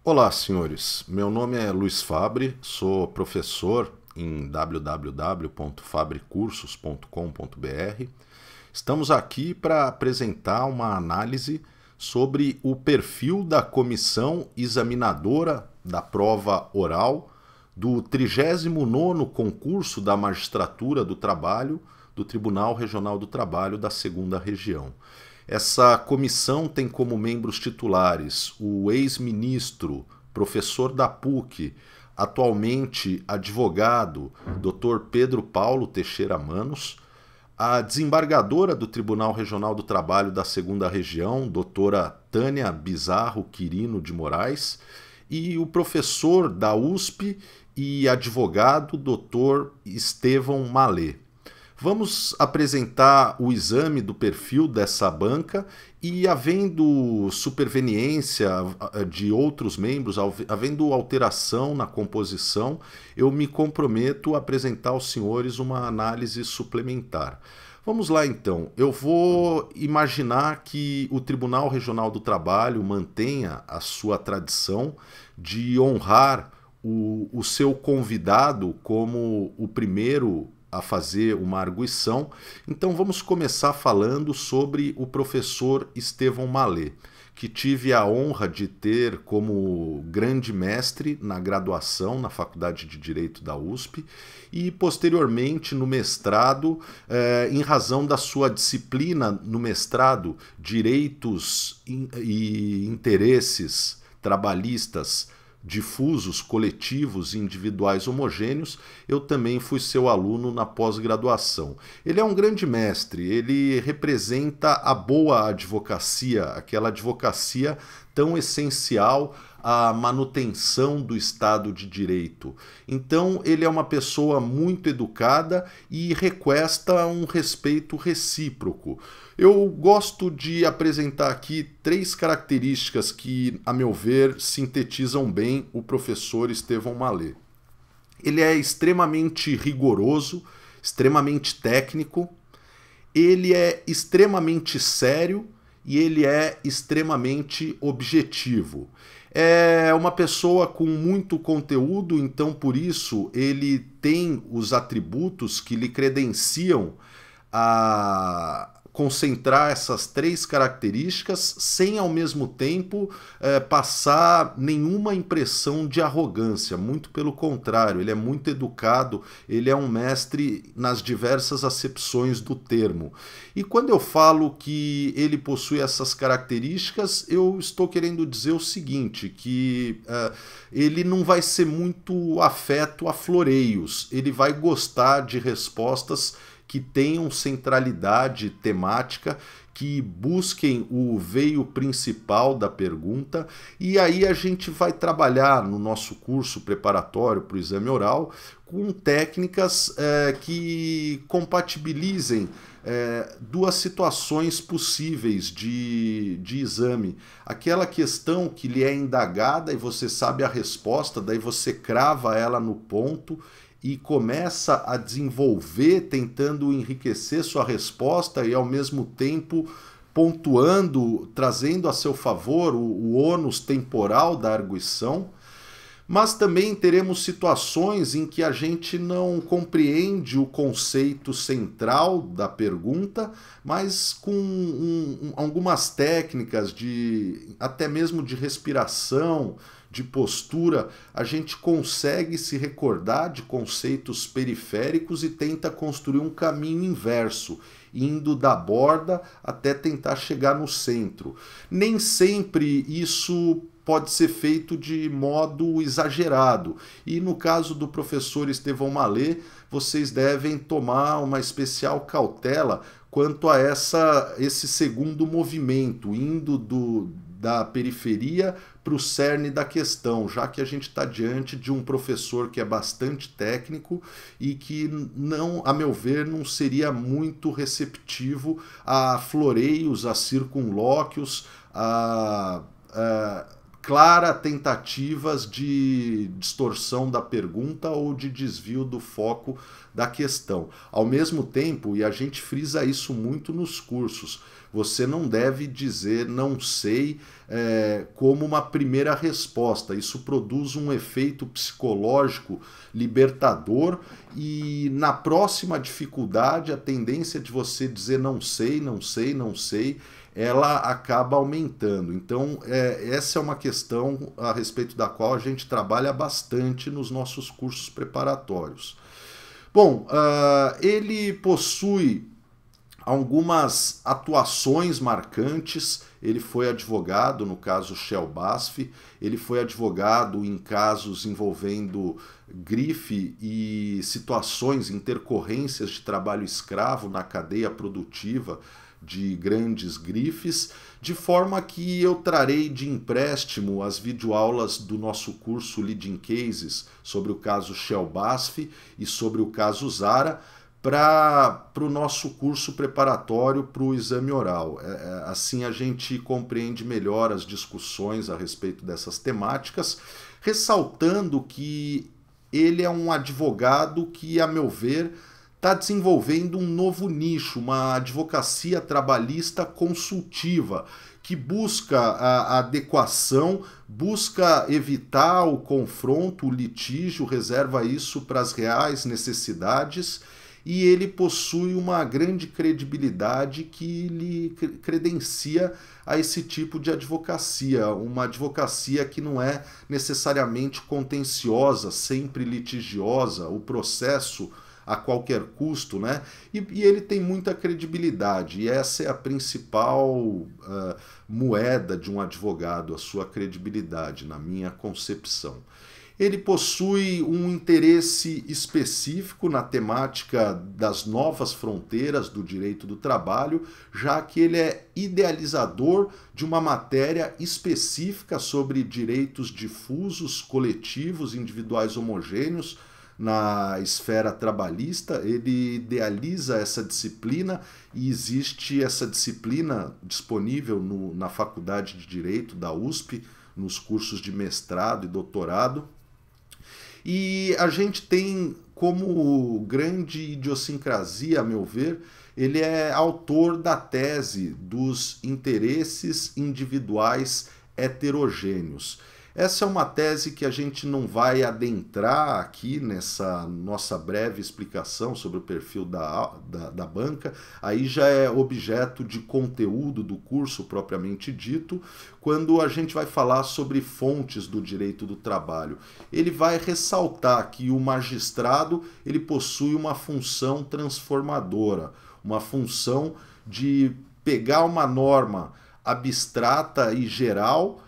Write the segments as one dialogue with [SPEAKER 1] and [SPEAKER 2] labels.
[SPEAKER 1] Olá, senhores. Meu nome é Luiz Fabre, sou professor em www.fabrecursos.com.br. Estamos aqui para apresentar uma análise sobre o perfil da comissão examinadora da prova oral do 39º concurso da Magistratura do Trabalho do Tribunal Regional do Trabalho da 2ª Região. Essa comissão tem como membros titulares o ex-ministro, professor da PUC, atualmente advogado, Dr. Pedro Paulo Teixeira Manos, a desembargadora do Tribunal Regional do Trabalho da 2ª Região, doutora Tânia Bizarro Quirino de Moraes, e o professor da USP e advogado, Dr. Estevão Malê. Vamos apresentar o exame do perfil dessa banca e, havendo superveniência de outros membros, havendo alteração na composição, eu me comprometo a apresentar aos senhores uma análise suplementar. Vamos lá então, eu vou imaginar que o Tribunal Regional do Trabalho mantenha a sua tradição de honrar o seu convidado como o primeiro a fazer uma arguição. Então vamos começar falando sobre o professor Estevão Malê, que tive a honra de ter como grande mestre na graduação na Faculdade de Direito da USP e posteriormente no mestrado, em razão da sua disciplina no mestrado Direitos e Interesses Trabalhistas difusos, coletivos e individuais homogêneos, eu também fui seu aluno na pós-graduação. Ele é um grande mestre, ele representa a boa advocacia, aquela advocacia tão essencial à manutenção do Estado de Direito. Então, ele é uma pessoa muito educada e requesta um respeito recíproco. Eu gosto de apresentar aqui 3 características que, a meu ver, sintetizam bem o professor Estevão Malê. Ele é extremamente rigoroso, extremamente técnico, ele é extremamente sério e ele é extremamente objetivo. É uma pessoa com muito conteúdo, então por isso ele tem os atributos que lhe credenciam a concentrar essas 3 características sem ao mesmo tempo passar nenhuma impressão de arrogância, muito pelo contrário, ele é muito educado, ele é um mestre nas diversas acepções do termo. E quando eu falo que ele possui essas características, eu estou querendo dizer o seguinte, que ele não vai ser muito afeto a floreios, ele vai gostar de respostas que tenham centralidade temática, que busquem o veio principal da pergunta, e aí a gente vai trabalhar no nosso curso preparatório para o exame oral com técnicas que compatibilizem 2 situações possíveis de exame. Aquela questão que lhe é indagada e você sabe a resposta, daí você crava ela no ponto e começa a desenvolver, tentando enriquecer sua resposta e ao mesmo tempo pontuando, trazendo a seu favor o ônus temporal da arguição. Mas também teremos situações em que a gente não compreende o conceito central da pergunta, mas com algumas técnicas até mesmo de respiração, de postura, a gente consegue se recordar de conceitos periféricos e tenta construir um caminho inverso, indo da borda até tentar chegar no centro. Nem sempre isso pode ser feito de modo exagerado. E no caso do professor Estevão Malê, vocês devem tomar uma especial cautela quanto a esse segundo movimento, indo da periferia para o cerne da questão, já que a gente está diante de um professor que é bastante técnico e que, não, a meu ver, não seria muito receptivo a floreios, a circunlóquios, a clara tentativas de distorção da pergunta ou de desvio do foco da questão. Ao mesmo tempo, e a gente frisa isso muito nos cursos, você não deve dizer não sei como uma primeira resposta. Isso produz um efeito psicológico libertador e na próxima dificuldade a tendência de você dizer não sei, não sei, não sei, ela acaba aumentando. Então, essa é uma questão a respeito da qual a gente trabalha bastante nos nossos cursos preparatórios. Bom, ele possui algumas atuações marcantes. Ele foi advogado no caso Shell BASF, ele foi advogado em casos envolvendo grife e situações, intercorrências de trabalho escravo na cadeia produtiva de grandes grifes, de forma que eu trarei de empréstimo as videoaulas do nosso curso Leading Cases sobre o caso Shell BASF e sobre o caso Zara, para o nosso curso preparatório para o exame oral. Assim a gente compreende melhor as discussões a respeito dessas temáticas, ressaltando que ele é um advogado que, a meu ver, está desenvolvendo um novo nicho, uma advocacia trabalhista consultiva, que busca a adequação, busca evitar o confronto, o litígio, reserva isso para as reais necessidades, e ele possui uma grande credibilidade que lhe credencia a esse tipo de advocacia, uma advocacia que não é necessariamente contenciosa, sempre litigiosa, o processo a qualquer custo, né? E ele tem muita credibilidade, e essa é a principal moeda de um advogado, a sua credibilidade, na minha concepção. Ele possui um interesse específico na temática das novas fronteiras do direito do trabalho, já que ele é idealizador de uma matéria específica sobre direitos difusos, coletivos, individuais homogêneos na esfera trabalhista. Ele idealiza essa disciplina e existe essa disciplina disponível na Faculdade de Direito da USP, nos cursos de mestrado e doutorado. E a gente tem como grande idiosincrasia, a meu ver, ele é autor da tese dos interesses individuais heterogêneos. Essa é uma tese que a gente não vai adentrar aqui nessa nossa breve explicação sobre o perfil da banca, aí já é objeto de conteúdo do curso propriamente dito, quando a gente vai falar sobre fontes do direito do trabalho. Ele vai ressaltar que o magistrado ele possui uma função transformadora, uma função de pegar uma norma abstrata e geral,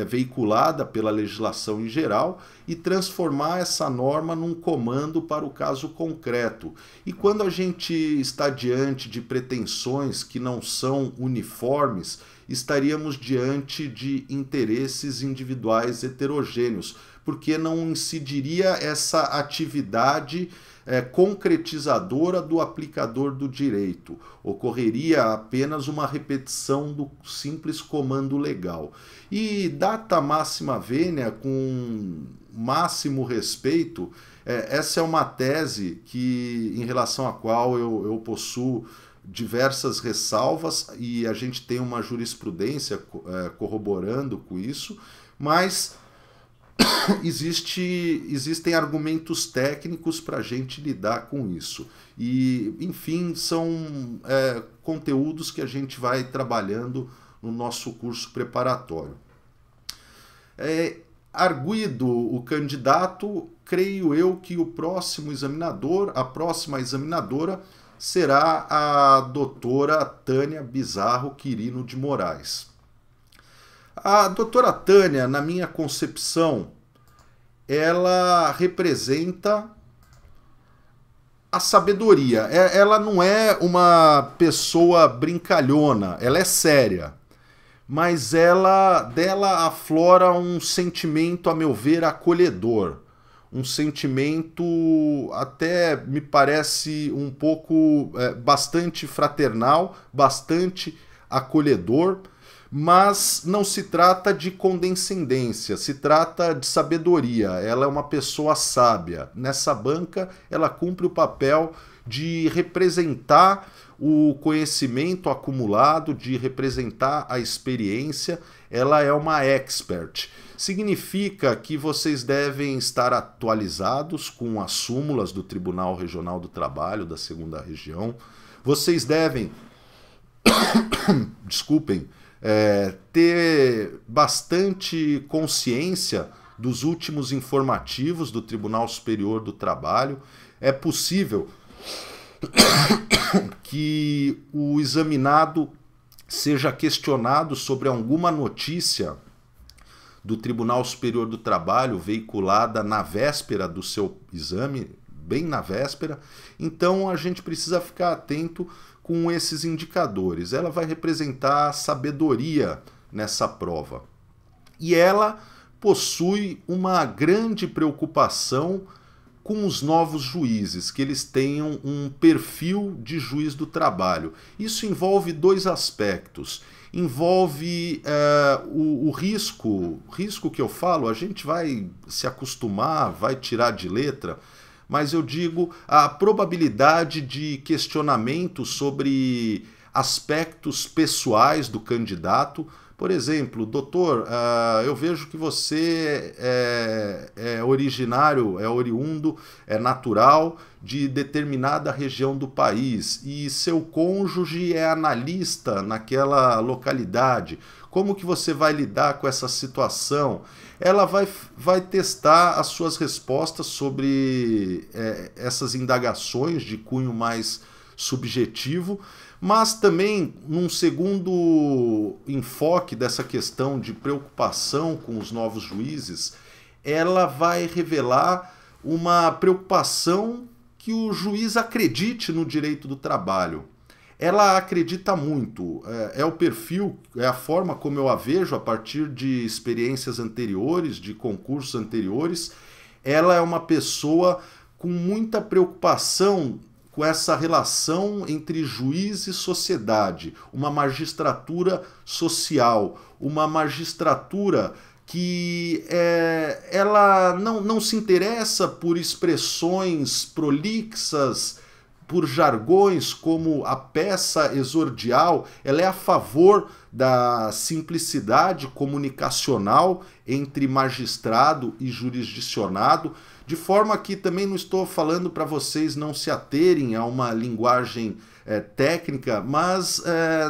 [SPEAKER 1] veiculada pela legislação em geral, e transformar essa norma num comando para o caso concreto. E quando a gente está diante de pretensões que não são uniformes, estaríamos diante de interesses individuais heterogêneos, porque não incidiria essa atividade concretizadora do aplicador do direito. Ocorreria apenas uma repetição do simples comando legal. E data máxima vênia, com máximo respeito, essa é uma tese em relação à qual eu possuo diversas ressalvas, e a gente tem uma jurisprudência corroborando com isso, mas existem argumentos técnicos para a gente lidar com isso. E, enfim, são conteúdos que a gente vai trabalhando no nosso curso preparatório. Arguido o candidato, creio eu que o próximo examinador, a próxima examinadora, será a doutora Tânia Bizarro Quirino de Moraes. A doutora Tânia, na minha concepção, ela representa a sabedoria. Ela não é uma pessoa brincalhona, ela é séria. Mas dela aflora um sentimento, a meu ver, acolhedor. Um sentimento até, me parece, um pouco bastante fraternal, bastante acolhedor, Mas não se trata de condescendência, se trata de sabedoria. Ela é uma pessoa sábia. Nessa banca, ela cumpre o papel de representar o conhecimento acumulado, de representar a experiência. Ela é uma expert. Significa que vocês devem estar atualizados com as súmulas do Tribunal Regional do Trabalho da 2ª Região. Vocês devem, desculpem, ter bastante consciência dos últimos informativos do Tribunal Superior do Trabalho. É possível que o examinado seja questionado sobre alguma notícia do Tribunal Superior do Trabalho veiculada na véspera do seu exame, bem na véspera. Então a gente precisa ficar atento com esses indicadores. Ela vai representar sabedoria nessa prova. E ela possui uma grande preocupação com os novos juízes, que eles tenham um perfil de juiz do trabalho. Isso envolve 2 aspectos. Envolve o risco que eu falo, a gente vai se acostumar, vai tirar de letra, mas eu digo a probabilidade de questionamento sobre aspectos pessoais do candidato. Por exemplo, doutor, eu vejo que você é originário, é oriundo, é natural de determinada região do país e seu cônjuge é analista naquela localidade. Como que você vai lidar com essa situação? Ela vai testar as suas respostas sobre essas indagações de cunho mais subjetivo, mas também, num segundo enfoque dessa questão de preocupação com os novos juízes, ela vai revelar uma preocupação que o juiz acredite no direito do trabalho. Ela acredita muito, é o perfil, é a forma como eu a vejo a partir de experiências anteriores, de concursos anteriores. Ela é uma pessoa com muita preocupação com essa relação entre juiz e sociedade, uma magistratura social, uma magistratura que ela não se interessa por expressões prolixas, por jargões como a peça exordial. Ela é a favor da simplicidade comunicacional entre magistrado e jurisdicionado, de forma que também não estou falando para vocês não se aterem a uma linguagem técnica, mas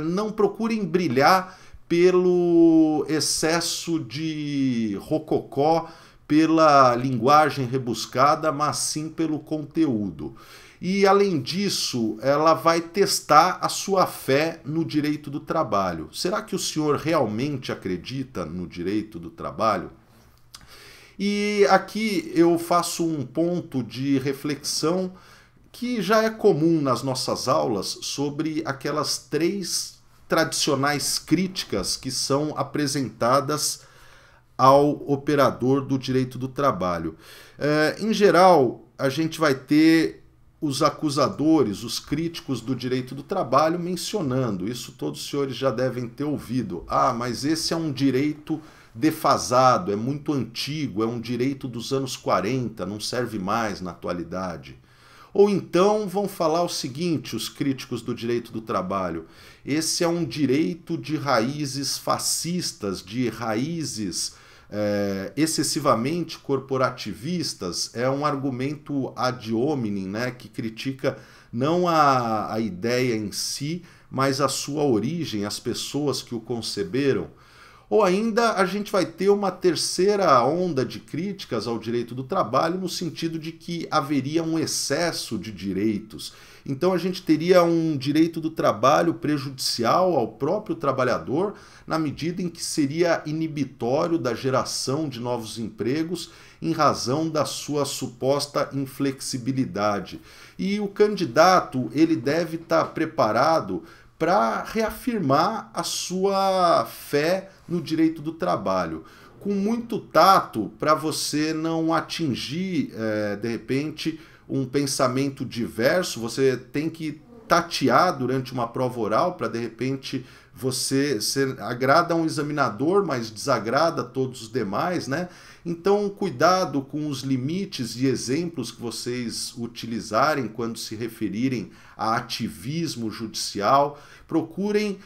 [SPEAKER 1] não procurem brilhar pelo excesso de rococó, pela linguagem rebuscada, mas sim pelo conteúdo. E, além disso, ela vai testar a sua fé no direito do trabalho. Será que o senhor realmente acredita no direito do trabalho? E aqui eu faço um ponto de reflexão que já é comum nas nossas aulas sobre aquelas 3 tradicionais críticas que são apresentadas ao operador do direito do trabalho. Em geral, a gente vai ter os acusadores, os críticos do direito do trabalho mencionando, isso todos os senhores já devem ter ouvido, mas esse é um direito defasado, é muito antigo, é um direito dos anos 40, não serve mais na atualidade. Ou então vão falar o seguinte, os críticos do direito do trabalho, esse é um direito de raízes fascistas, de raízes excessivamente corporativistas. É um argumento ad hominem, né, que critica não a ideia em si, mas a sua origem, as pessoas que o conceberam. Ou ainda a gente vai ter uma terceira onda de críticas ao direito do trabalho no sentido de que haveria um excesso de direitos. Então a gente teria um direito do trabalho prejudicial ao próprio trabalhador, na medida em que seria inibitório da geração de novos empregos em razão da sua suposta inflexibilidade. E o candidato, ele deve estar preparado para reafirmar a sua fé no direito do trabalho, com muito tato para você não atingir, de repente, um pensamento diverso. Você tem que tatear durante uma prova oral para, de repente, você agrada a um examinador, mas desagrada a todos os demais, né? Então, cuidado com os limites e exemplos que vocês utilizarem quando se referirem a ativismo judicial. Procurem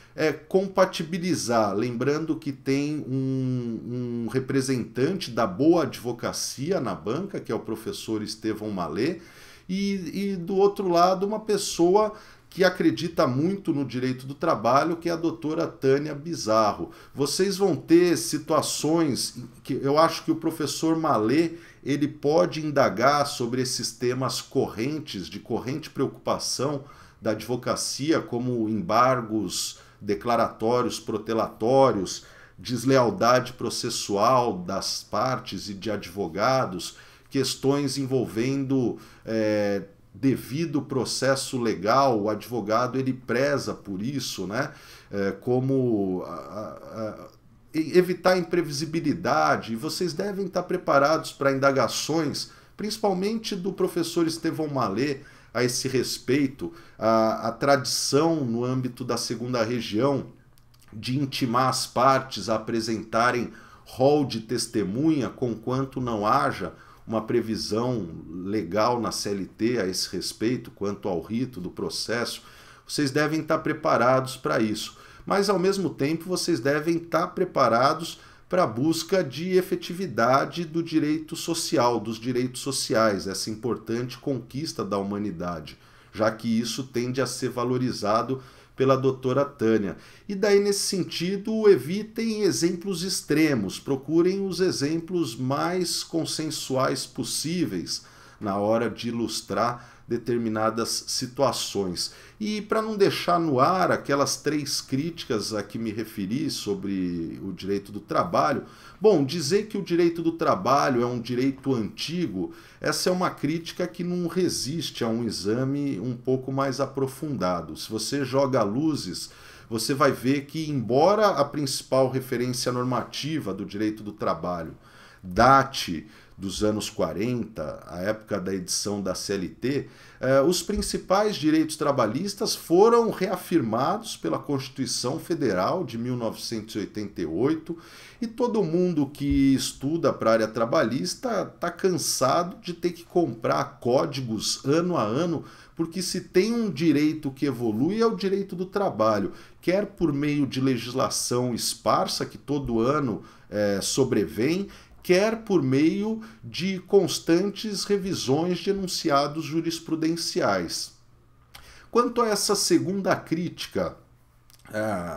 [SPEAKER 1] compatibilizar, lembrando que tem um representante da boa advocacia na banca, que é o professor Estevão Malê, e do outro lado uma pessoa que acredita muito no direito do trabalho, que é a doutora Tânia Bizarro. Vocês vão ter situações que eu acho que o professor Malê ele pode indagar sobre esses temas correntes, de corrente preocupação da advocacia, como embargos declaratórios, protelatórios, deslealdade processual das partes e de advogados, questões envolvendo devido processo legal, o advogado ele preza por isso, né? Como evitar imprevisibilidade, e vocês devem estar preparados para indagações, principalmente do professor Estevão Malê, a esse respeito, a tradição no âmbito da segunda região de intimar as partes a apresentarem rol de testemunha, conquanto não haja uma previsão legal na CLT a esse respeito, quanto ao rito do processo. Vocês devem estar preparados para isso. Mas, ao mesmo tempo, vocês devem estar preparados para a busca de efetividade do direito social, dos direitos sociais, essa importante conquista da humanidade, já que isso tende a ser valorizado pela doutora Tânia. E daí, nesse sentido, evitem exemplos extremos, procurem os exemplos mais consensuais possíveis na hora de ilustrar determinadas situações. E para não deixar no ar aquelas 3 críticas a que me referi sobre o direito do trabalho, bom, dizer que o direito do trabalho é um direito antigo, essa é uma crítica que não resiste a um exame um pouco mais aprofundado. Se você joga luzes, você vai ver que, embora a principal referência normativa do direito do trabalho date dos anos 40, a época da edição da CLT, os principais direitos trabalhistas foram reafirmados pela Constituição Federal de 1988, e todo mundo que estuda para a área trabalhista está cansado de ter que comprar códigos ano a ano, porque se tem um direito que evolui é o direito do trabalho, quer por meio de legislação esparsa que todo ano sobrevém, quer por meio de constantes revisões de enunciados jurisprudenciais. Quanto a essa segunda crítica,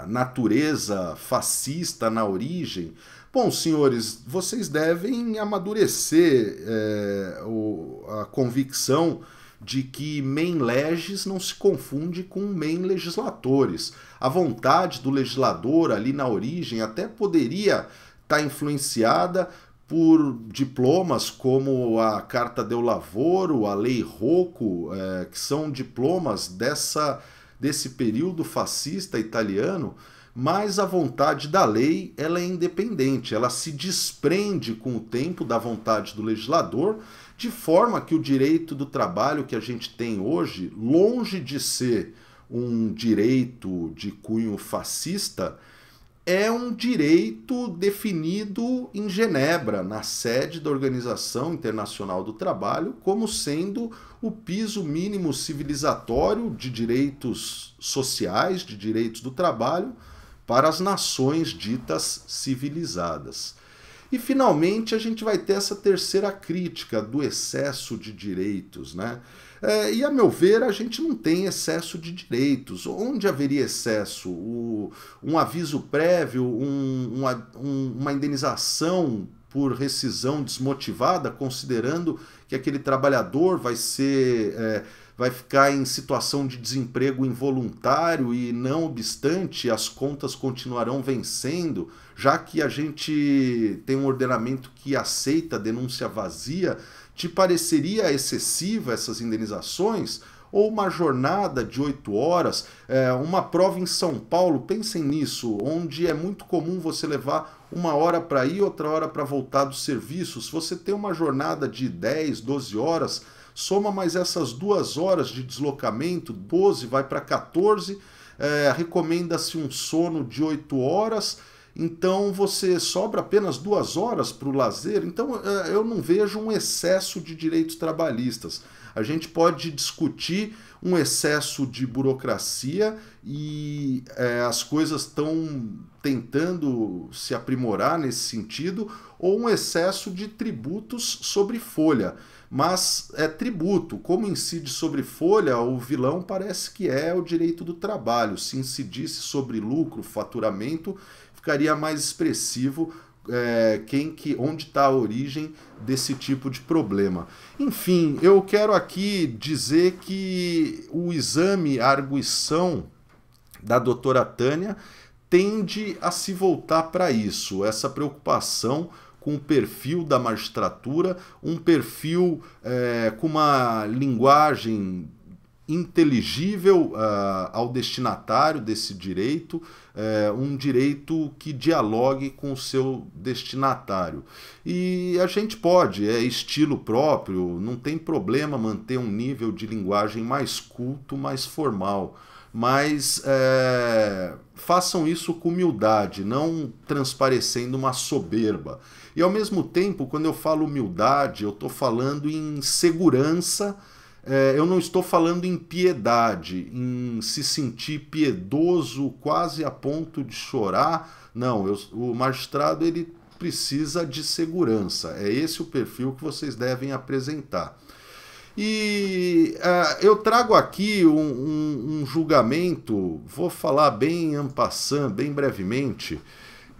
[SPEAKER 1] natureza fascista na origem, bom, senhores, vocês devem amadurecer a convicção de que main legis não se confunde com main legislatores. A vontade do legislador ali na origem até poderia estar influenciada por diplomas como a Carta del Lavoro, a Lei Rocco, que são diplomas desse período fascista italiano, mas a vontade da lei ela é independente, ela se desprende com o tempo da vontade do legislador, de forma que o direito do trabalho que a gente tem hoje, longe de ser um direito de cunho fascista, é um direito definido em Genebra, na sede da Organização Internacional do Trabalho, como sendo o piso mínimo civilizatório de direitos sociais, de direitos do trabalho, para as nações ditas civilizadas. E, finalmente, a gente vai ter essa terceira crítica do excesso de direitos, né? E, a meu ver, a gente não tem excesso de direitos. Onde haveria excesso? Um aviso prévio, uma indenização por rescisão desmotivada, considerando que aquele trabalhador vai ficar em situação de desemprego involuntário e, não obstante, as contas continuarão vencendo, já que a gente tem um ordenamento que aceita a denúncia vazia. Te pareceria excessiva essas indenizações? Ou uma jornada de 8 horas, uma prova em São Paulo, pensem nisso, onde é muito comum você levar 1 hora para ir, outra hora para voltar do serviço. Se você tem uma jornada de 10, 12 horas, soma mais essas 2 horas de deslocamento, 12 vai para 14, recomenda-se um sono de 8 horas, então você sobra apenas 2 horas para o lazer. Então eu não vejo um excesso de direitos trabalhistas. A gente pode discutir um excesso de burocracia e as coisas estão tentando se aprimorar nesse sentido, ou um excesso de tributos sobre folha. Mas é tributo, como incide sobre folha, o vilão parece que é o direito do trabalho. Se incidisse sobre lucro, faturamento, ficaria mais expressivo onde está a origem desse tipo de problema. Enfim, eu quero aqui dizer que o exame, a arguição da doutora Tânia tende a se voltar para isso, essa preocupação com o perfil da magistratura, um perfil com uma linguagem inteligível ao destinatário desse direito, um direito que dialogue com o seu destinatário. E a gente pode, é estilo próprio, não tem problema manter um nível de linguagem mais culto, mais formal, mas façam isso com humildade, não transparecendo uma soberba. E ao mesmo tempo, quando eu falo humildade, eu estou falando em segurança. Eu não estou falando em piedade, em se sentir piedoso quase a ponto de chorar. Não, o magistrado ele precisa de segurança. É esse o perfil que vocês devem apresentar. E eu trago aqui um julgamento, vou falar bem en passant, bem brevemente,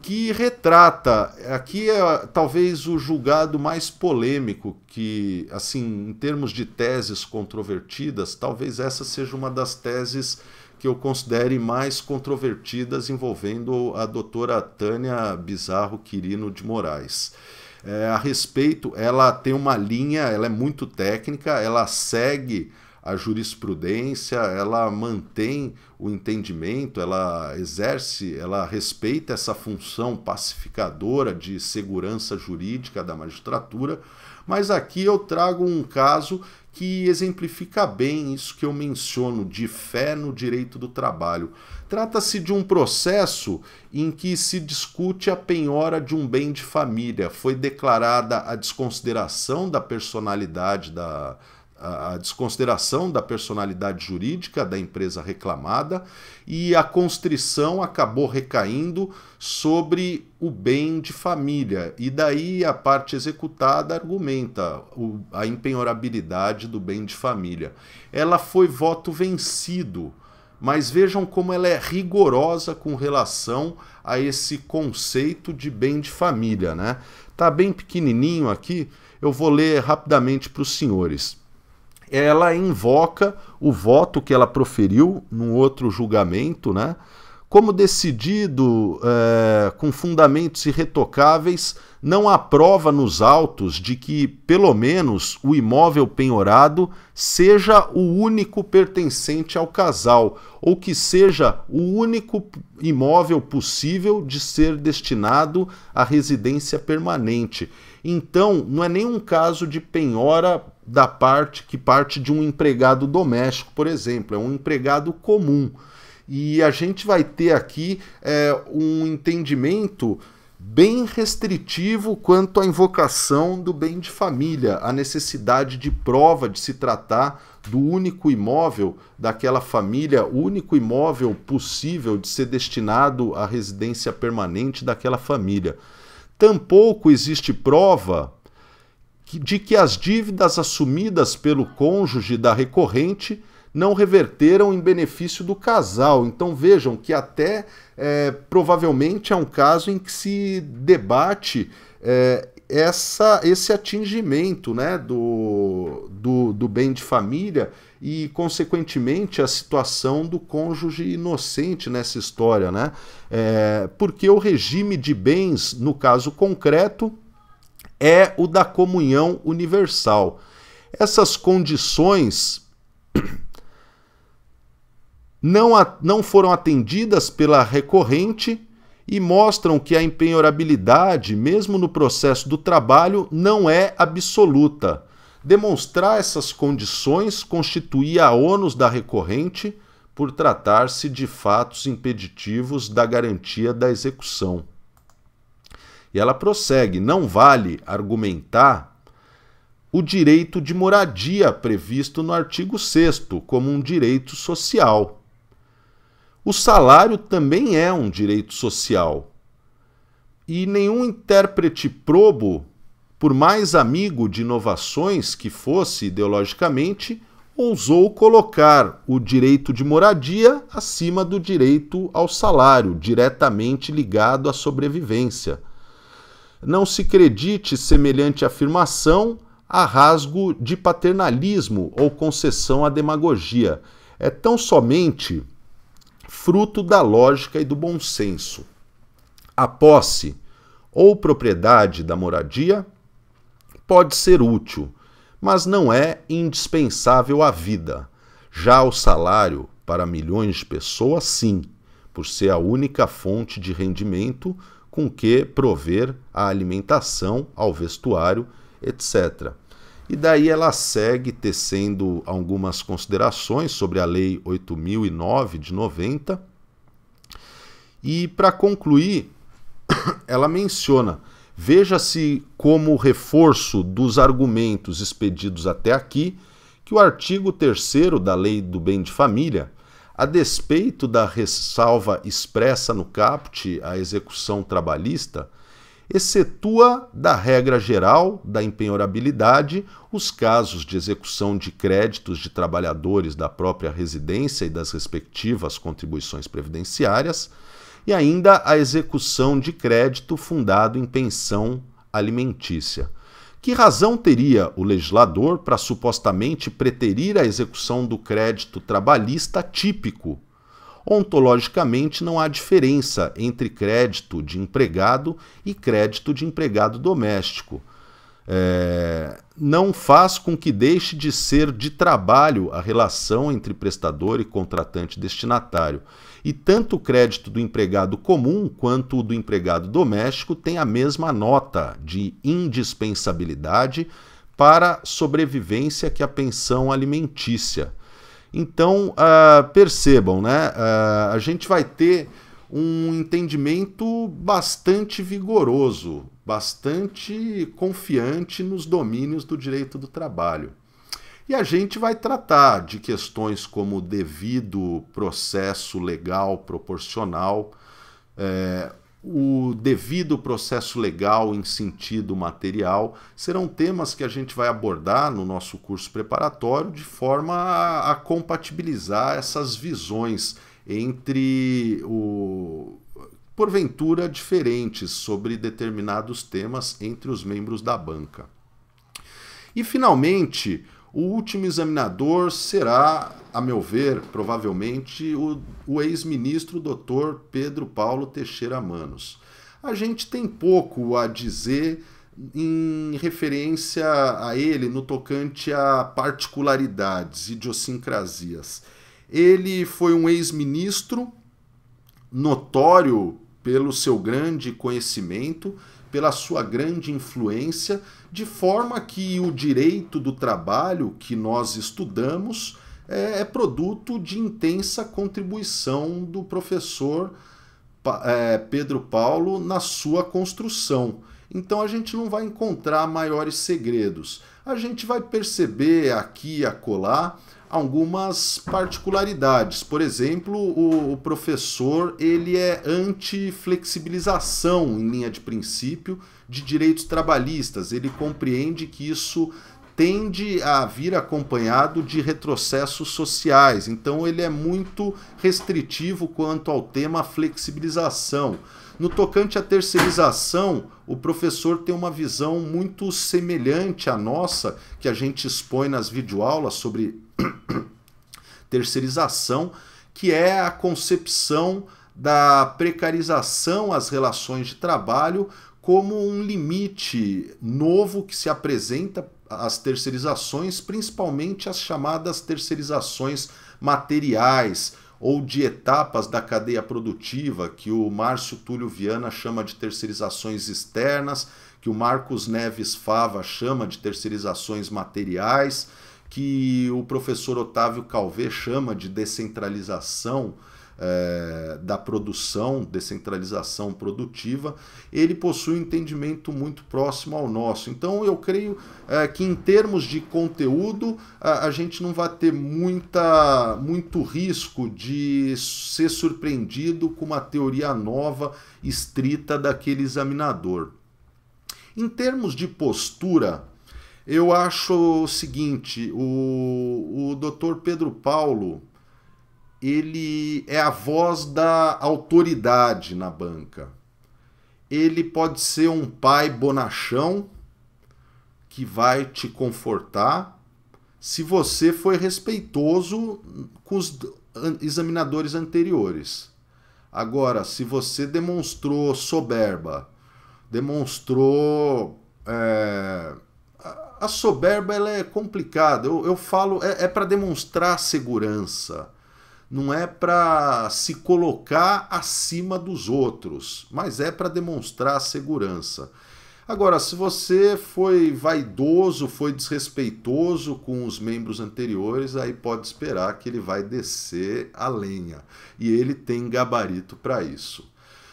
[SPEAKER 1] que retrata, aqui talvez o julgado mais polêmico, que, assim, em termos de teses controvertidas, talvez essa seja uma das teses que eu considere mais controvertidas envolvendo a doutora Tânia Bizarro Quirino de Moraes. A respeito, ela tem uma linha, ela é muito técnica, ela segue a jurisprudência, ela mantém o entendimento, ela exerce, ela respeita essa função pacificadora de segurança jurídica da magistratura, mas aqui eu trago um caso que exemplifica bem isso que eu menciono de fé no direito do trabalho. Trata-se de um processo em que se discute a penhora de um bem de família. Foi declarada a desconsideração da personalidade jurídica da empresa reclamada e a constrição acabou recaindo sobre o bem de família. E daí a parte executada argumenta a impenhorabilidade do bem de família. Ela foi voto vencido, mas vejam como ela é rigorosa com relação a esse conceito de bem de família, né? Tá bem pequenininho aqui, eu vou ler rapidamente para os senhores. Ela invoca o voto que ela proferiu num outro julgamento, né? Como decidido com fundamentos irretocáveis, não há prova nos autos de que, pelo menos, o imóvel penhorado seja o único pertencente ao casal, ou que seja o único imóvel possível de ser destinado à residência permanente. Então, não é nenhum caso de penhora que parte de um empregado doméstico, por exemplo, é um empregado comum. E a gente vai ter aqui um entendimento bem restritivo quanto à invocação do bem de família, a necessidade de prova de se tratar do único imóvel daquela família, o único imóvel possível de ser destinado à residência permanente daquela família. Tampouco existe prova de que as dívidas assumidas pelo cônjuge da recorrente não reverteram em benefício do casal. Então vejam que até provavelmente é um caso em que se debate esse atingimento, né, do bem de família e, consequentemente, a situação do cônjuge inocente nessa história, né? Porque o regime de bens, no caso concreto, é o da comunhão universal. Essas condições não foram atendidas pela recorrente e mostram que a impenhorabilidade, mesmo no processo do trabalho, não é absoluta. Demonstrar essas condições constituía ônus da recorrente por tratar-se de fatos impeditivos da garantia da execução. E ela prossegue: não vale argumentar o direito de moradia previsto no artigo 6º como um direito social. O salário também é um direito social. E nenhum intérprete probo, por mais amigo de inovações que fosse ideologicamente, ousou colocar o direito de moradia acima do direito ao salário, diretamente ligado à sobrevivência. Não se acredite semelhante afirmação a rasgo de paternalismo ou concessão à demagogia. É tão somente fruto da lógica e do bom senso. A posse ou propriedade da moradia pode ser útil, mas não é indispensável à vida. Já o salário, para milhões de pessoas, sim, por ser a única fonte de rendimento com que prover a alimentação, ao vestuário, etc. E daí ela segue tecendo algumas considerações sobre a Lei 8.009 de 90. E, para concluir, ela menciona: veja-se como reforço dos argumentos expedidos até aqui que o artigo 3º da Lei do Bem de Família, a despeito da ressalva expressa no caput à execução trabalhista, excetua da regra geral da impenhorabilidade os casos de execução de créditos de trabalhadores da própria residência e das respectivas contribuições previdenciárias, e ainda a execução de crédito fundado em pensão alimentícia. Que razão teria o legislador para supostamente preterir a execução do crédito trabalhista típico? Ontologicamente, não há diferença entre crédito de empregado e crédito de empregado doméstico. Não faz com que deixe de ser de trabalho a relação entre prestador e contratante destinatário. E tanto o crédito do empregado comum quanto o do empregado doméstico tem a mesma nota de indispensabilidade para sobrevivência que a pensão alimentícia. Então, percebam, né? A gente vai ter um entendimento bastante vigoroso, bastante confiante nos domínios do direito do trabalho. E a gente vai tratar de questões como o devido processo legal proporcional, o devido processo legal em sentido material. Serão temas que a gente vai abordar no nosso curso preparatório de forma a compatibilizar essas visões entre porventura diferentes sobre determinados temas entre os membros da banca. E finalmente, o último examinador será, a meu ver, provavelmente, o ex-ministro Dr. Pedro Paulo Teixeira Manos. A gente tem pouco a dizer em referência a ele no tocante a particularidades, idiosincrasias. Ele foi um ex-ministro notório pelo seu grande conhecimento, pela sua grande influência, de forma que o direito do trabalho que nós estudamos é produto de intensa contribuição do professor Pedro Paulo na sua construção. Então a gente não vai encontrar maiores segredos. A gente vai perceber aqui e acolá algumas particularidades. Por exemplo, o professor ele é anti-flexibilização, em linha de princípio, de direitos trabalhistas. Ele compreende que isso tende a vir acompanhado de retrocessos sociais. Então ele é muito restritivo quanto ao tema flexibilização. No tocante à terceirização, o professor tem uma visão muito semelhante à nossa, que a gente expõe nas videoaulas sobre terceirização, que é a concepção da precarização às relações de trabalho como um limite novo que se apresenta às terceirizações, principalmente as chamadas terceirizações materiais, ou de etapas da cadeia produtiva, que o Márcio Túlio Viana chama de terceirizações externas, que o Marcos Neves Fava chama de terceirizações materiais, que o professor Otávio Calvé chama de descentralização da produção, descentralização produtiva. Ele possui um entendimento muito próximo ao nosso. Então eu creio que em termos de conteúdo a gente não vai ter muito risco de ser surpreendido com uma teoria nova, estrita daquele examinador. Em termos de postura, eu acho o seguinte, o Dr. Pedro Paulo, ele é a voz da autoridade na banca. Ele pode ser um pai bonachão que vai te confortar se você foi respeitoso com os examinadores anteriores. Agora, se você demonstrou soberba, demonstrou... A soberba ela é complicada. Eu falo, é para demonstrar segurança. Não é para se colocar acima dos outros, mas é para demonstrar segurança. Agora, se você foi vaidoso, foi desrespeitoso com os membros anteriores, aí pode esperar que ele vai descer a lenha. E ele tem gabarito para isso.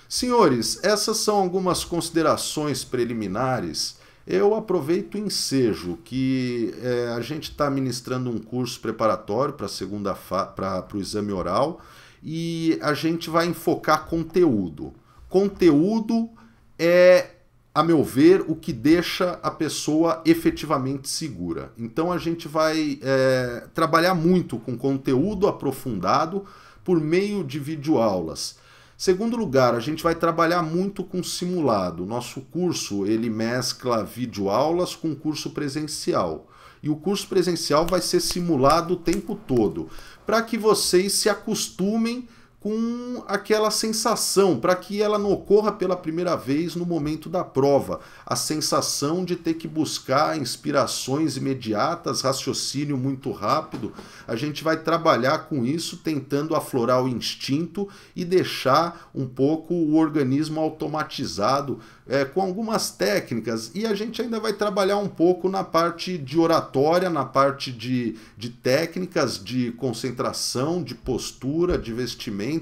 [SPEAKER 1] Senhores, essas são algumas considerações preliminares. Eu aproveito o ensejo que a gente está ministrando um curso preparatório para o exame oral e a gente vai enfocar conteúdo. Conteúdo é, a meu ver, o que deixa a pessoa efetivamente segura. Então a gente vai trabalhar muito com conteúdo aprofundado por meio de videoaulas. Segundo lugar, a gente vai trabalhar muito com simulado. Nosso curso, ele mescla videoaulas com curso presencial. E o curso presencial vai ser simulado o tempo todo, para que vocês se acostumem com aquela sensação, para que ela não ocorra pela primeira vez no momento da prova. A sensação de ter que buscar inspirações imediatas, raciocínio muito rápido. A gente vai trabalhar com isso, tentando aflorar o instinto e deixar um pouco o organismo automatizado com algumas técnicas. E a gente ainda vai trabalhar um pouco na parte de oratória, na parte de técnicas de concentração, de postura, de vestimenta,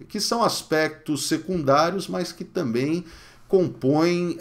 [SPEAKER 1] que são aspectos secundários, mas que também compõem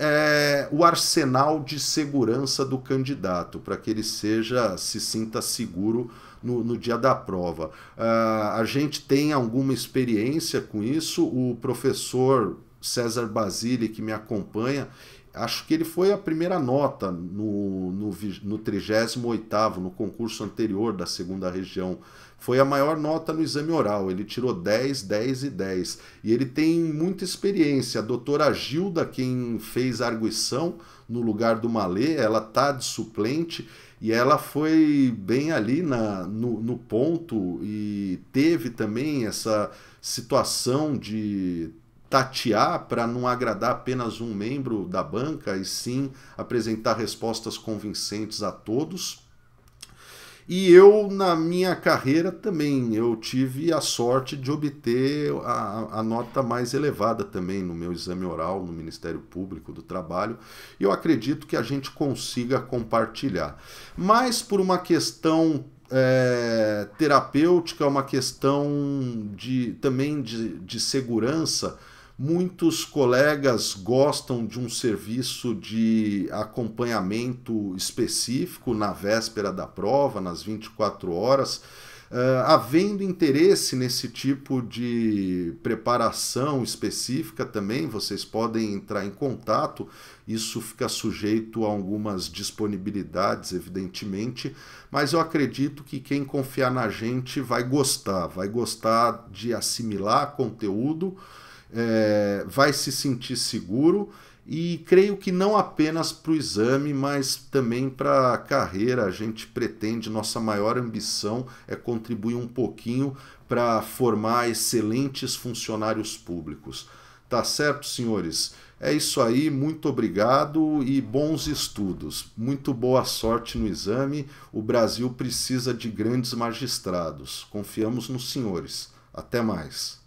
[SPEAKER 1] o arsenal de segurança do candidato, para que ele se sinta seguro no dia da prova. A gente tem alguma experiência com isso, o professor César Basile, que me acompanha, acho que ele foi a primeira nota no 38º, no concurso anterior da segunda região. Foi a maior nota no exame oral, ele tirou 10, 10 e 10. E ele tem muita experiência. A doutora Gilda, quem fez a arguição no lugar do Malê, ela está de suplente e ela foi bem ali no ponto e teve também essa situação de tatear para não agradar apenas um membro da banca e sim apresentar respostas convincentes a todos. E eu, na minha carreira também, eu tive a sorte de obter a nota mais elevada também no meu exame oral no Ministério Público do Trabalho. E eu acredito que a gente consiga compartilhar. Mas por uma questão terapêutica, uma questão também de segurança, muitos colegas gostam de um serviço de acompanhamento específico na véspera da prova, nas 24 horas. Havendo interesse nesse tipo de preparação específica também, vocês podem entrar em contato. Isso fica sujeito a algumas disponibilidades, evidentemente, mas eu acredito que quem confiar na gente vai gostar de assimilar conteúdo, vai se sentir seguro e creio que não apenas para o exame, mas também para a carreira. A gente pretende, nossa maior ambição é contribuir um pouquinho para formar excelentes funcionários públicos. Tá certo, senhores? É isso aí, muito obrigado e bons estudos. Muito boa sorte no exame. O Brasil precisa de grandes magistrados. Confiamos nos senhores. Até mais.